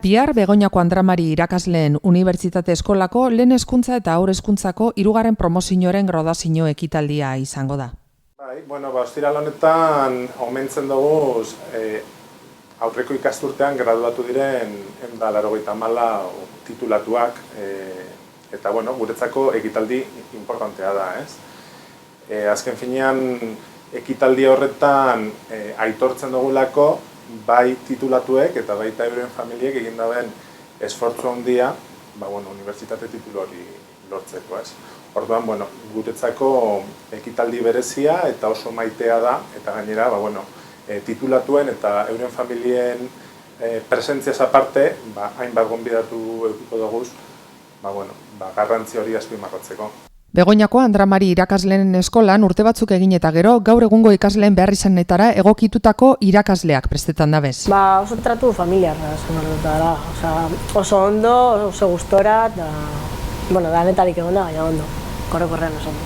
Bihar Begoñako Andramari irakasleen unibertsitate eskolako lehen hezkuntza eta haur hezkuntzako 3. promozioaren gradazio ekitaldia izango da. Ostiral honetan omentzen dugu aurreko ikasturtean graduatu diren 194 titulatuak eta guretzako ekitaldi importantea da, ez? Azken finean ekitaldi horretan aitortzen dugulako bai titulatuek eta baita euren familiek egin daben esfortzu handia, unibertsitate titulu hori lortzeko, ez? Orduan, guretzako ekitaldi berezia eta oso maitea da, eta gainera, titulatuen eta euren familien presentziaz aparte, hainbat gonbidatu edukiko duguz, garrantzi hori azpimarratzeko. Begoñako Andramari irakasleen eskolan urte batzuk egin eta gero, gaur egungo ikasleen behar izanetara egokitutako irakasleak prestetan dabez. Oso tratu familiarra da, oso ondo, oso gustora, danetarik egona, baina ondo, korrekorrean oso ondo.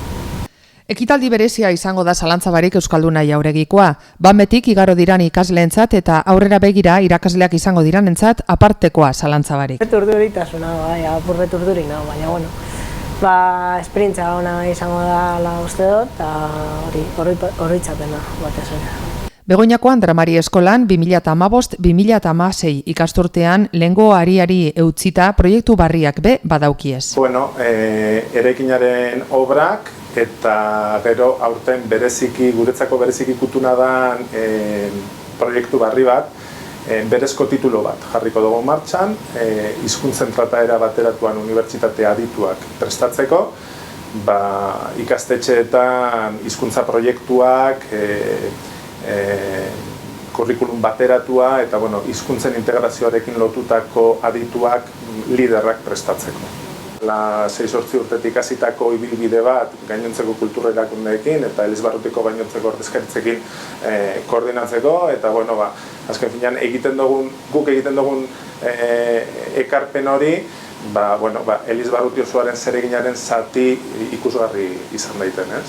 Ekitaldi berezia izango da zalantza barik euskalduna jauregikoa. Bametik igaro diran ikasleentzat eta aurrera begira irakasleak izango diranentzat apartekoa zalantza barik. Beturduritasuna, apurbeturdurik nago, baina esperientzia ona izango da uste dut, eta horitzapena batez ere. Begoñako Andramari eskolan 2015-2016 ikasturtean lehengo ariari eutzita proiektu barriak badaukiez. Eraikinaren obrak eta gero aurten guretzako bereziki kutuna da proiektu barri bat, berezko titulu bat jarriko dugu martxan, hizkuntzen trataera bateratuan unibertsitate adituak prestatzeko, ikastetxeetan hizkuntza proiektuak, kurrikulum bateratua eta hizkuntzen integrazioarekin lotutako adituak liderrak prestatzeko. 6-8 urtetik hasitako ibilbide bat gainontzeko kultura erakundeekin eta Elizbarrutiko gainontzeko ordezkaritzekin koordinatzeko eta azken finean guk egiten dugun ekarpen hori Elizbarruti osoaren zereginaren zati ikusgarri izan daiten, ez?